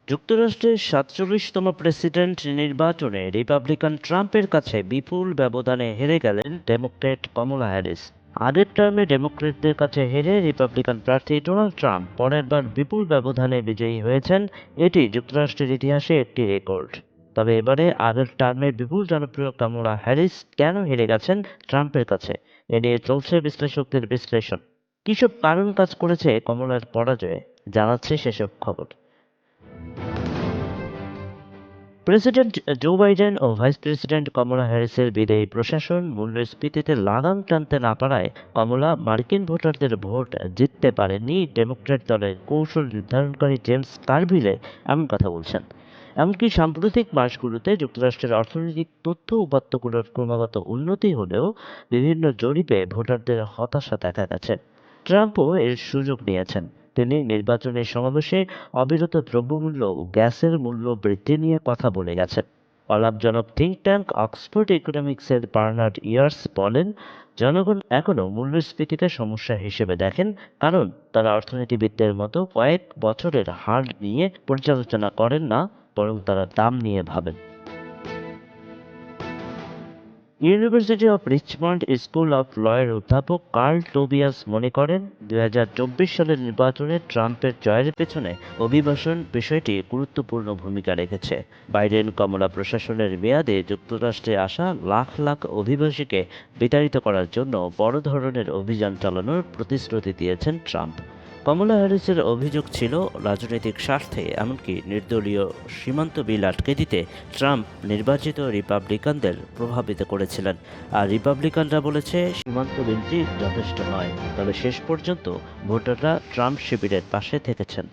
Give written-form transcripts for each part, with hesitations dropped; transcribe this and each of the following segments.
যুক্তরাষ্ট্রের ৪৭তম প্রেসিডেন্ট নির্বাচনে রিপাবলিকান ট্রাম্পের কাছে বিপুল ব্যবধানে হেরে গেলেন ডেমোক্র্যাট কমলা হ্যারিস। আগের টার্মে ডেমোক্র্যাটদের কাছে হেরে রিপাবলিকান প্রার্থী ডোনাল্ড ট্রাম্প পরের বার বিপুল ব্যবধানে বিজয়ী হয়েছেন। এটি যুক্তরাষ্ট্রের ইতিহাসে একটি রেকর্ড। তবে এবারে আগের টার্মে বিপুল জনপ্রিয় কমলা হ্যারিস কেন হেরে গেছেন ট্রাম্পের কাছে, এ নিয়ে চলছে বিশ্লেষকদের বিশ্লেষণ। কিসব কারণ কাজ করেছে কমলার পরাজয়ে, জানাচ্ছে সেসব খবর। প্রেসিডেন্ট জো বাইডেন ও ভাইস প্রেসিডেন্ট কমলা হ্যারিসের বিদায়ী প্রশাসন মূল্যস্ফীতিতে লাগাম টানতে না পারায় কমলা মার্কিন ভোটারদের ভোট জিততে পারেননি। ডেমোক্র্যাট দলের কৌশল নির্ধারণকারী জেমস কারভিলে এমন কথা বলছেন। এমনকি সাম্প্রতিক মাসগুলোতে যুক্তরাষ্ট্রের অর্থনৈতিক তথ্য উপাত্তগুলোর ক্রমাগত উন্নতি হলেও বিভিন্ন জরিপে ভোটারদের হতাশা দেখা গেছে। ট্রাম্পও এর সুযোগ নিয়েছেন। তিনি নির্বাচনী সমাবেশে অবিরত দ্রব্যমূল্য ও গ্যাসের মূল্য বৃদ্ধি নিয়ে কথা বলে গেছেন। অলাভজনক থিঙ্ক ট্যাঙ্ক অক্সফোর্ড ইকোনমিক্সের বার্নার্ড ইয়ার্স বলেন, জনগণ এখনও মূল্যস্ফীতিকে সমস্যা হিসেবে দেখেন, কারণ তারা অর্থনীতিবিদদের মতো কয়েক বছরের হার নিয়ে পর্যালোচনা করেন না, বরং তারা দাম নিয়ে ভাবেন। University of Richmond school of লয়ের অধ্যাপক কার্ল টোবিয়াস মনে করেন, ২০২৪ সালের নির্বাচনে ট্রাম্পের জয়ের পেছনে অভিবাসন বিষয়টি গুরুত্বপূর্ণ ভূমিকা রেখেছে। বাইডেন কমলা প্রশাসনের মেয়াদে যুক্তরাষ্ট্রে আসা লাখ লাখ অভিবাসীকে বিতাড়িত করার জন্য বড় ধরনের অভিযান চালানোর প্রতিশ্রুতি দিয়েছেন ট্রাম্প। কমলা হ্যারিসের অভিযোগ ছিল, রাজনৈতিক স্বার্থে এমনকি নির্দলীয় সীমান্ত বিল আটকে দিতে ট্রাম্প নির্বাচিত রিপাবলিকানদের প্রভাবিত করেছিলেন। আর রিপাবলিকানরা বলেছে সীমান্ত বিলটি যথেষ্ট নয়। তবে শেষ পর্যন্ত ভোটাররা ট্রাম্প শিবিরের পাশে থেকেছেন।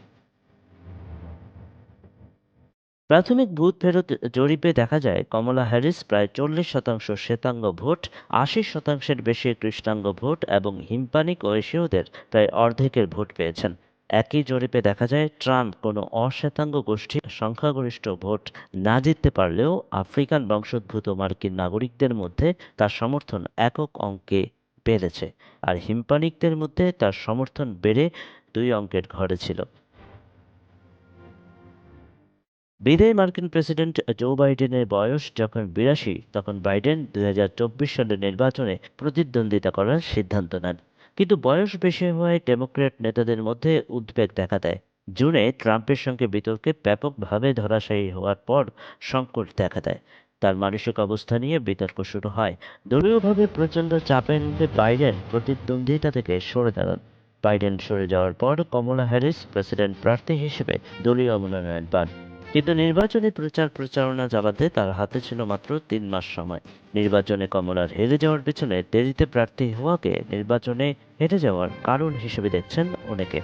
প্রাথমিক ভোট ফেরত জরিপে দেখা যায়, কমলা হ্যারিস প্রায় 40% শ্বেতাঙ্গ ভোট, 80%-এর বেশি কৃষ্ণাঙ্গ ভোট এবং হিস্পানিক ও এশীয়দের প্রায় অর্ধেকের ভোট পেয়েছেন। একই জরিপে দেখা যায়, ট্রাম্প কোনো অশ্বেতাঙ্গ গোষ্ঠীর সংখ্যাগরিষ্ঠ ভোট না জিততে পারলেও আফ্রিকান বংশোদ্ভূত মার্কিন নাগরিকদের মধ্যে তার সমর্থন একক অঙ্কে বেড়েছে, আর হিস্পানিকদের মধ্যে তার সমর্থন বেড়ে 2 অঙ্কের ঘরে ছিল। বিদায়ী মার্কিন প্রেসিডেন্ট জো বাইডেনের বয়স যখন 82, তখন বাইডেন 2024 সালের নির্বাচনে প্রতিদ্বন্দ্বিতা করার সিদ্ধান্ত নেন। কিন্তু বয়স বেশি হওয়ায় ডেমোক্র্যাট নেতাদের মধ্যে উদ্বেগ দেখা দেয়। জুনে ট্রাম্পের সঙ্গে বিতর্কে ব্যাপকভাবে ধরাশায়ী হওয়ার পর সংকট দেখা দেয়। তার মানসিক অবস্থা নিয়ে বিতর্ক শুরু হয়। দলীয়ভাবে প্রচণ্ড চাপের মুখে বাইডেন প্রতিদ্বন্দ্বিতা থেকে সরে দাঁড়ান। বাইডেন সরে যাওয়ার পর কমলা হ্যারিস প্রেসিডেন্ট প্রার্থী হিসেবে দলীয় মনোনয়ন পান। কিন্তু নির্বাচনী প্রচারণা চালাতে তার হাতে ছিল মাত্র 3 মাস সময়। নির্বাচনে কমলার হেরে যাওয়ার পেছনে দেরিতে প্রার্থী হওয়াকে নির্বাচনে হেরে যাওয়ার কারণ হিসেবে দেখছেন অনেকে।